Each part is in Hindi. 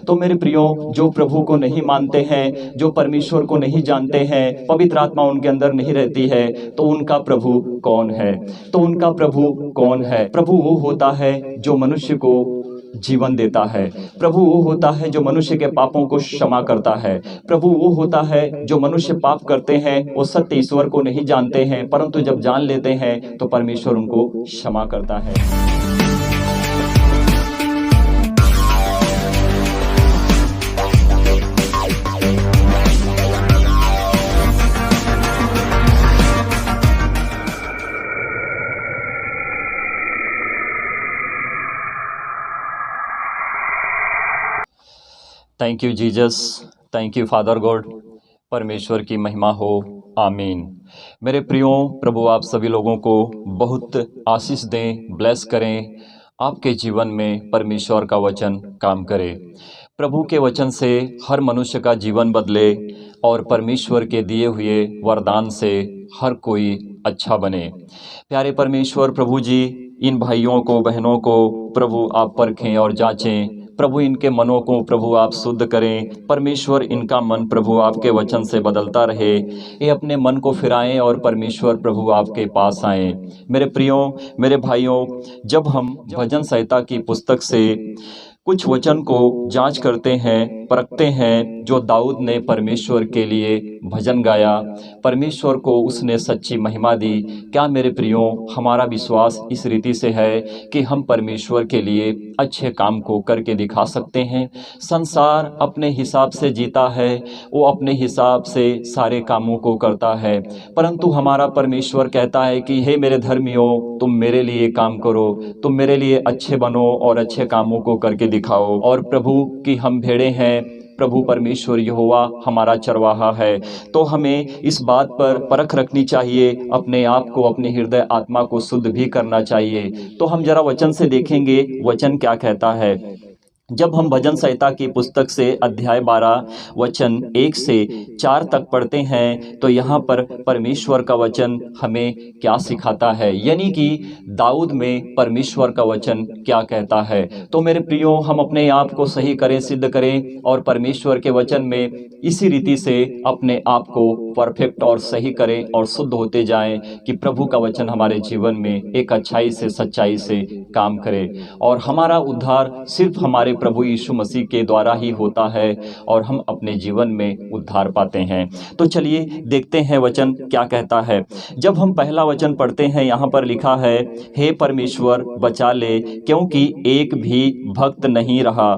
तो मेरे प्रियो, जो प्रभु को नहीं मानते हैं, जो परमेश्वर को नहीं जानते हैं, पवित्र आत्मा उनके अंदर नहीं रहती है, तो उनका प्रभु कौन है? तो उनका प्रभु कौन है? प्रभु वो होता है जो मनुष्य को जीवन देता है। प्रभु वो होता है जो मनुष्य के पापों को क्षमा करता है। प्रभु वो होता है जो मनुष्य पाप करते हैं, वो सत्य ईश्वर को नहीं जानते हैं, परंतु जब जान लेते हैं तो परमेश्वर उनको क्षमा करता है। Thank you Jesus, thank you father God. परमेश्वर की महिमा हो, आमीन। मेरे प्रियो, प्रभु आप सभी लोगों को बहुत आशीष दें, ब्लेस करें। आपके जीवन में परमेश्वर का वचन काम करे। प्रभु के वचन से हर मनुष्य का जीवन बदले और परमेश्वर के दिए हुए वरदान से हर कोई अच्छा बने। प्यारे परमेश्वर प्रभु जी, इन भाइयों को बहनों को प्रभु आप परखें और जांचें। प्रभु इनके मनों को प्रभु आप शुद्ध करें। परमेश्वर इनका मन प्रभु आपके वचन से बदलता रहे। ये अपने मन को फिराएं और परमेश्वर प्रभु आपके पास आएं। मेरे प्रियो, मेरे भाइयों, जब हम भजन संहिता की पुस्तक से कुछ वचन को जांच करते हैं, परखते हैं, जो दाऊद ने परमेश्वर के लिए भजन गाया, परमेश्वर को उसने सच्ची महिमा दी। क्या मेरे प्रियो, हमारा विश्वास इस रीति से है कि हम परमेश्वर के लिए अच्छे काम को करके दिखा सकते हैं। संसार अपने हिसाब से जीता है, वो अपने हिसाब से सारे कामों को करता है, परंतु हमारा परमेश्वर कहता है कि हे मेरे धर्मियों, तुम मेरे लिए काम करो, तुम मेरे लिए अच्छे बनो और अच्छे कामों को करके दिखाओ। और प्रभु की हम भेड़े हैं, प्रभु परमेश्वर यहोवा हमारा चरवाहा है। तो हमें इस बात पर परख रखनी चाहिए, अपने आप को, अपने हृदय आत्मा को शुद्ध भी करना चाहिए। तो हम जरा वचन से देखेंगे, वचन क्या कहता है। जब हम भजन संहिता की पुस्तक से अध्याय 12 वचन 1 से 4 तक पढ़ते हैं, तो यहाँ पर परमेश्वर का वचन हमें क्या सिखाता है, यानी कि दाऊद में परमेश्वर का वचन क्या कहता है। तो मेरे प्रियो, हम अपने आप को सही करें, सिद्ध करें और परमेश्वर के वचन में इसी रीति से अपने आप को परफेक्ट और सही करें और शुद्ध होते जाएं कि प्रभु का वचन हमारे जीवन में एक अच्छाई से, सच्चाई से काम करे। और हमारा उद्धार सिर्फ हमारे प्रभु यीशु मसीह के द्वारा ही होता है और हम अपने जीवन में उद्धार पाते हैं। तो चलिए देखते हैं वचन क्या कहता है। जब हम पहला वचन पढ़ते हैं, यहाँ पर लिखा है, हे परमेश्वर बचा ले, क्योंकि एक भी भक्त नहीं रहा।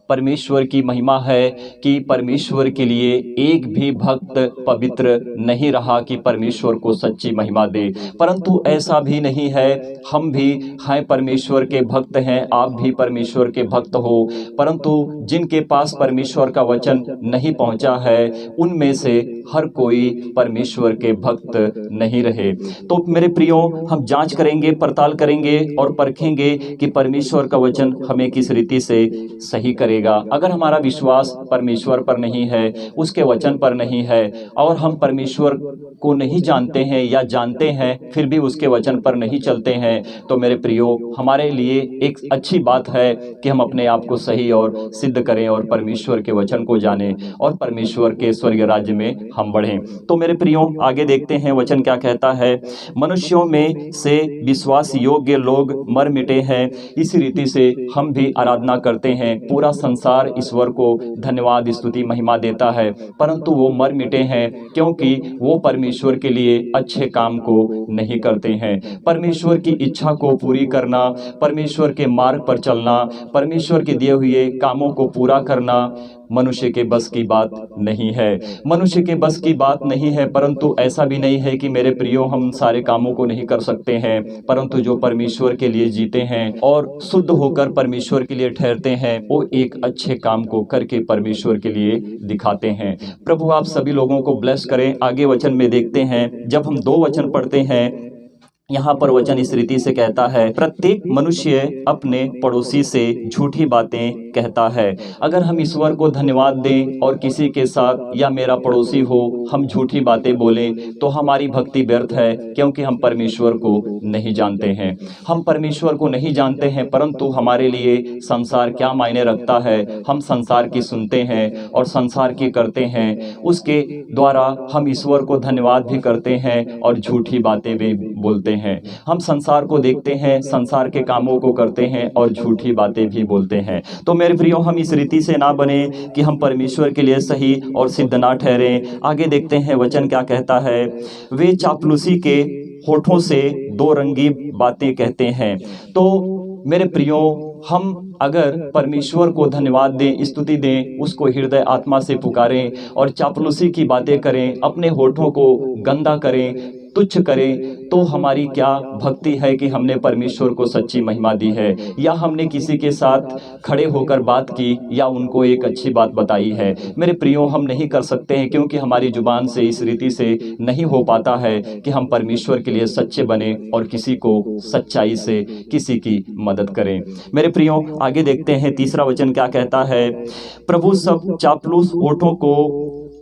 परमेश्वर की महिमा है कि परमेश्वर के लिए एक भी भक्त पवित्र नहीं रहा कि परमेश्वर को सच्ची महिमा दे। परंतु ऐसा भी नहीं है, हम भी हैं परमेश्वर के भक्त हैं, आप भी परमेश्वर के भक्त हो, परंतु जिनके पास परमेश्वर का वचन नहीं पहुंचा है, उनमें से हर कोई परमेश्वर के भक्त नहीं रहे। तो मेरे प्रियो, हम जांच करेंगे, पड़ताल करेंगे और परखेंगे कि परमेश्वर का वचन हमें किस रीति से सही करे। अगर हमारा विश्वास परमेश्वर पर नहीं है, उसके वचन पर नहीं है, और हम परमेश्वर को नहीं जानते हैं या जानते हैं फिर भी उसके वचन पर नहीं चलते हैं, तो मेरे प्रियो, हमारे लिए एक अच्छी बात है कि हम अपने आप को सही और सिद्ध करें और परमेश्वर के वचन को जानें और परमेश्वर के स्वर्ग राज्य में हम बढ़ें। तो मेरे प्रियो, आगे देखते हैं वचन क्या कहता है। मनुष्यों में से विश्वास योग्य लोग मर मिटे हैं, इसी रीति से हम भी आराधना करते हैं। पूरा संसार ईश्वर को धन्यवाद, स्तुति, महिमा देता है, परंतु वो मर मिटे हैं क्योंकि वो परमेश्वर के लिए अच्छे काम को नहीं करते हैं। परमेश्वर की इच्छा को पूरी करना, परमेश्वर के मार्ग पर चलना, परमेश्वर के दिए हुए कामों को पूरा करना मनुष्य के बस की बात नहीं है। मनुष्य के बस की बात नहीं है, परंतु ऐसा भी नहीं है कि मेरे प्रियो हम सारे कामों को नहीं कर सकते हैं, परंतु जो परमेश्वर के लिए जीते हैं और शुद्ध होकर परमेश्वर के लिए ठहरते हैं, वो एक अच्छे काम को करके परमेश्वर के लिए दिखाते हैं। प्रभु आप सभी लोगों को ब्लेस करें। आगे वचन में देखते हैं, जब हम 2 वचन पढ़ते हैं, यहाँ पर वचन इस रीति से कहता है, प्रत्येक मनुष्य अपने पड़ोसी से झूठी बातें कहता है। अगर हम ईश्वर को धन्यवाद दें और किसी के साथ या मेरा पड़ोसी हो हम झूठी बातें बोलें तो हमारी भक्ति व्यर्थ है, क्योंकि हम परमेश्वर को नहीं जानते हैं। हम परमेश्वर को नहीं जानते हैं, परंतु हमारे लिए संसार क्या मायने रखता है हम संसार की सुनते हैं और संसार की करते हैं। उसके द्वारा हम ईश्वर को धन्यवाद भी करते हैं और झूठी बातें भी बोलते हैं। हम संसार को देखते हैं, संसार के कामों को करते हैं और झूठी बातें भी बोलते हैं। तो मेरे प्रियो, हम इस रीति से ना बने कि हम परमेश्वर के लिए सही और सिद्ध ना ठहरें। आगे देखते हैं वचन क्या कहता है, वे चापलूसी के होठों से दो रंगी बातें कहते हैं। तो मेरे प्रियो, हम अगर परमेश्वर को धन्यवाद दें, स्तुति दें, उसको हृदय आत्मा से पुकारें और चापलूसी की बातें करें, अपने होठों को गंदा करें, तुच्छ करें, तो हमारी क्या भक्ति है कि हमने परमेश्वर को सच्ची महिमा दी है, या हमने किसी के साथ खड़े होकर बात की या उनको एक अच्छी बात बताई है। मेरे प्रियो, हम नहीं कर सकते हैं, क्योंकि हमारी जुबान से इस रीति से नहीं हो पाता है कि हम परमेश्वर के लिए सच्चे बने और किसी को सच्चाई से किसी की मदद करें। मेरे प्रियो, आगे देखते हैं तीसरा वचन क्या कहता है, प्रभु सब चापलूस होठों को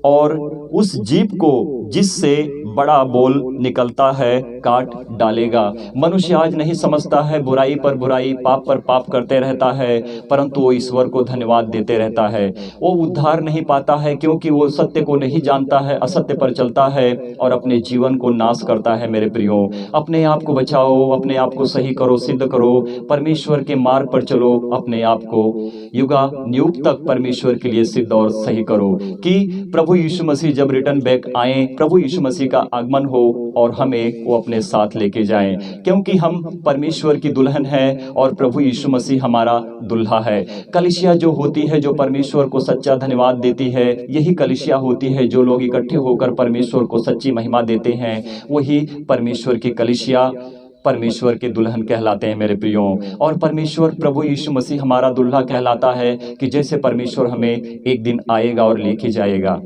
और उस जीभ को जिससे बड़ा बोल निकलता है काट डालेगा। मनुष्य आज नहीं समझता है, बुराई पर बुराई, पाप पर पाप करते रहता है, परंतु वो ईश्वर को धन्यवाद देते रहता है। वो उद्धार नहीं पाता है, क्योंकि वो सत्य को नहीं जानता है, असत्य पर चलता है और अपने जीवन को नाश करता है। मेरे प्रियो, अपने आप को बचाओ, अपने आप को सही करो, सिद्ध करो, परमेश्वर के मार्ग पर चलो, अपने आप को युगानुयुग तक परमेश्वर के लिए सिद्ध और सही करो, कि प्रभु यीशु मसीह जब रिटर्न बैक आए, प्रभु यीशु मसीह का आगमन हो और हमें वो अपने साथ लेके जाएं, क्योंकि हम परमेश्वर की दुल्हन है और प्रभु यीशु मसीह हमारा दुल्हा है। कलीसिया जो होती है, जो परमेश्वर को सच्चा धन्यवाद देती है, यही कलीसिया होती है जो लोग इकट्ठे होकर परमेश्वर को सच्ची महिमा देते हैं। वही परमेश्वर की कलीसिया परमेश्वर के दुल्हन कहलाते हैं। मेरे प्रियो, और परमेश्वर प्रभु यीशु मसीह हमारा दुल्हा कहलाता है, कि जैसे परमेश्वर हमें एक दिन आएगा और लेके जाएगा।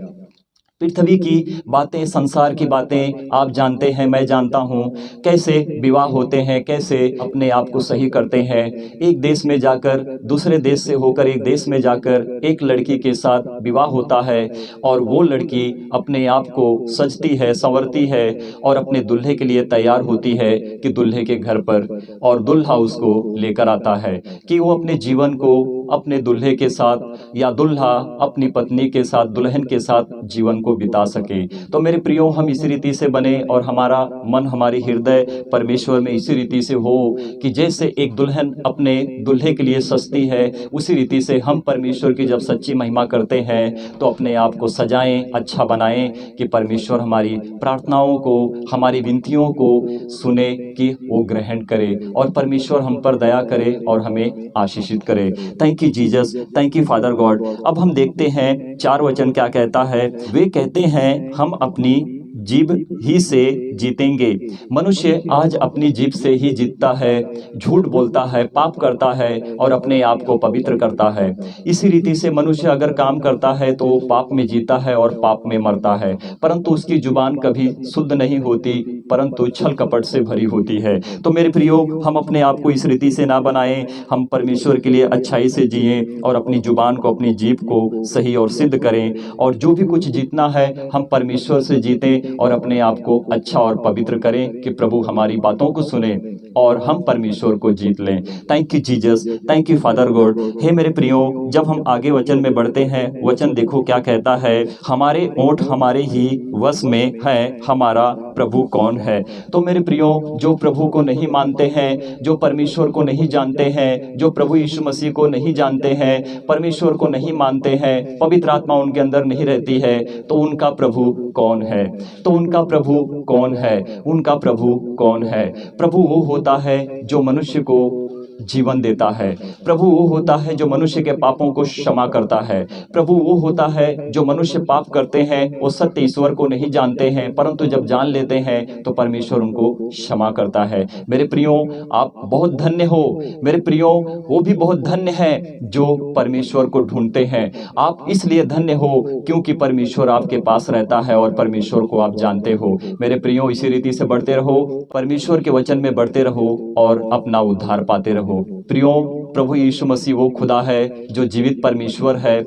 पृथ्वी की बातें, संसार की बातें आप जानते हैं, मैं जानता हूँ, कैसे विवाह होते हैं, कैसे अपने आप को सही करते हैं। एक देश में जाकर, दूसरे देश से होकर एक देश में जाकर एक लड़की के साथ विवाह होता है और वो लड़की अपने आप को सजती है, संवरती है और अपने दुल्हे के लिए तैयार होती है कि दुल्हे के घर पर, और दुल्हा उसको लेकर आता है कि वो अपने जीवन को अपने दुल्हे के साथ या दुल्हा अपनी पत्नी के साथ, दुल्हन के साथ जीवन को बिता सके। तो मेरे प्रियो, हम इसी रीति से बने और हमारा मन, हमारी हृदय परमेश्वर में इसी रीति से हो कि जैसे एक दुल्हन अपने दुल्हे के लिए सजती है, उसी रीति से हम परमेश्वर की जब सच्ची महिमा करते हैं तो अपने आप को सजाएं, अच्छा बनाएं, कि परमेश्वर हमारी प्रार्थनाओं को, हमारी विनतियों को सुने, कि वो ग्रहण करे और परमेश्वर हम पर दया करे और हमें आशीषित करे। Thank you Jesus, thank you father God. अब हम देखते हैं 4 वचन क्या कहता है, वे कहते हैं हम अपनी जीभ ही से जीतेंगे। मनुष्य आज अपनी जीभ से ही जीतता है, झूठ बोलता है, पाप करता है और अपने आप को पवित्र करता है। इसी रीति से मनुष्य अगर काम करता है तो वो पाप में जीता है और पाप में मरता है, परंतु उसकी जुबान कभी शुद्ध नहीं होती, परंतु छल कपट से भरी होती है। तो मेरे प्रियो, हम अपने आप को इस रीति से ना बनाएं, हम परमेश्वर के लिए अच्छाई से जिएं और अपनी जुबान को, अपनी जीभ को सही और सिद्ध करें, और जो भी कुछ जीतना है हम परमेश्वर से जीतें और अपने आप को अच्छा और पवित्र करें, कि प्रभु हमारी बातों को सुने और हम परमेश्वर को जीत लें। Thank you Jesus, thank you father God. हे मेरे प्रियो, जब हम आगे वचन में बढ़ते हैं, वचन देखो क्या कहता है, हमारे ओंठ हमारे ही वश में है, हमारा प्रभु कौन है। तो मेरे प्रियो, जो प्रभु को नहीं मानते हैं, जो परमेश्वर को नहीं जानते हैं, जो प्रभु यीशु मसीह को नहीं जानते हैं, परमेश्वर को नहीं मानते हैं, पवित्र आत्मा उनके अंदर नहीं रहती है, तो उनका प्रभु कौन है? तो उनका प्रभु कौन है? उनका प्रभु कौन है? प्रभु वो होता है जो मनुष्य को जीवन देता है। प्रभु वो होता है जो मनुष्य के पापों को क्षमा करता है। प्रभु वो होता है जो मनुष्य पाप करते हैं, वो सत्य ईश्वर को नहीं जानते हैं, परंतु जब जान लेते हैं तो परमेश्वर उनको क्षमा करता है। मेरे प्रियो, आप बहुत धन्य हो। मेरे प्रियो, वो भी बहुत धन्य है जो परमेश्वर को ढूंढते हैं। आप इसलिए धन्य हो क्योंकि परमेश्वर आपके पास रहता है और परमेश्वर को आप जानते हो। मेरे प्रियो, इसी रीति से बढ़ते रहो, परमेश्वर के वचन में बढ़ते रहो और अपना उद्धार पाते रहो। प्रियो, प्रभु यीशु मसीह वो खुदा है जो जीवित परमेश्वर है।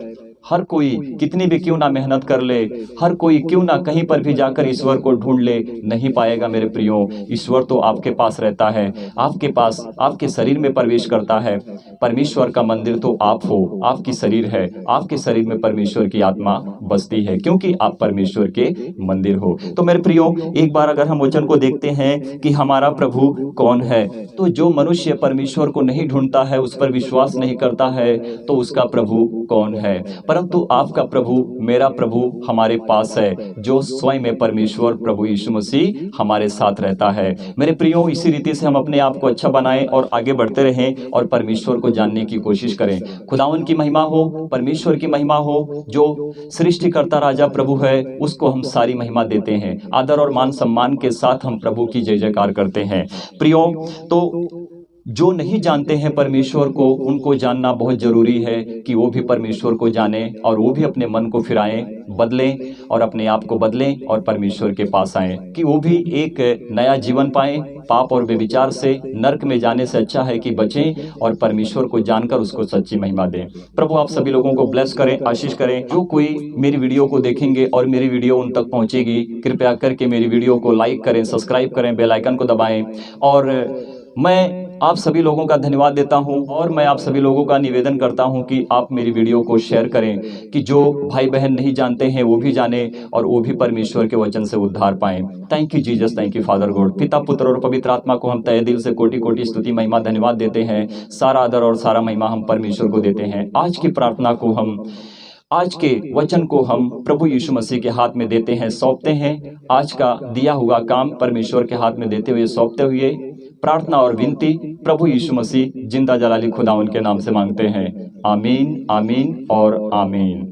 हर कोई कितनी भी क्यों ना मेहनत कर ले, हर कोई क्यों ना कहीं पर भी जाकर ईश्वर को ढूंढ ले, नहीं पाएगा। मेरे प्रियो, ईश्वर तो आपके पास रहता है, आपके पास, आपके शरीर में प्रवेश करता है। परमेश्वर का मंदिर तो आप हो, आपकी शरीर है, आपके शरीर में परमेश्वर की आत्मा बसती है, क्योंकि आप परमेश्वर के मंदिर हो। तो मेरे प्रियो, एक बार अगर हम वचन को देखते हैं कि हमारा प्रभु कौन है, तो जो मनुष्य परमेश्वर को नहीं ढूंढता है, उस पर विश्वास नहीं करता है, तो उसका प्रभु कौन है? परंतु आपका प्रभु, मेरा प्रभु हमारे पास है, जो स्वयं में परमेश्वर प्रभु यीशु मसीह हमारे साथ रहता है। मेरे प्रियो, इसी रीति से हम अपने आप को अच्छा बनाएं और आगे बढ़ते रहें और परमेश्वर को जानने की कोशिश करें। खुदावन की महिमा हो, परमेश्वर की महिमा हो। जो सृष्टिकर्ता राजा प्रभु है, उसको हम सारी महिमा देते हैं। आदर और मान सम्मान के साथ हम प्रभु की जय जयकार करते हैं। प्रियो, तो जो नहीं जानते हैं परमेश्वर को, उनको जानना बहुत जरूरी है कि वो भी परमेश्वर को जाने और वो भी अपने मन को फिराएं, बदलें और अपने आप को बदलें और परमेश्वर के पास आएं, कि वो भी एक नया जीवन पाएं। पाप और बेविचार से, नरक में जाने से अच्छा है कि बचें और परमेश्वर को जानकर उसको सच्ची महिमा दें। प्रभु आप सभी लोगों को ब्लेस करें, आशीष करें। जो कोई मेरी वीडियो को देखेंगे और मेरी वीडियो उन तक पहुंचेगी, कृपया करके मेरी वीडियो को लाइक करें, सब्सक्राइब करें, बेल आइकन को दबाएं। और मैं आप सभी लोगों का धन्यवाद देता हूं और मैं आप सभी लोगों का निवेदन करता हूं कि आप मेरी वीडियो को शेयर करें, कि जो भाई बहन नहीं जानते हैं वो भी जाने और वो भी परमेश्वर के वचन से उद्धार पाएं। Thank you Jesus, thank you father God. पिता, पुत्र और पवित्र आत्मा को हम तहे दिल से कोटि कोटि स्तुति, महिमा, धन्यवाद देते हैं। सारा आदर और सारा महिमा हम परमेश्वर को देते हैं। आज की प्रार्थना को हम, आज के वचन को हम प्रभु यीशु मसीह के हाथ में देते हैं, सौंपते हैं। आज का दिया हुआ काम परमेश्वर के हाथ में देते हुए, सौंपते हुए प्रार्थना और विनती प्रभु यीशु मसीह जिंदा जलाली खुदावन के नाम से मांगते हैं। आमीन, आमीन और आमीन।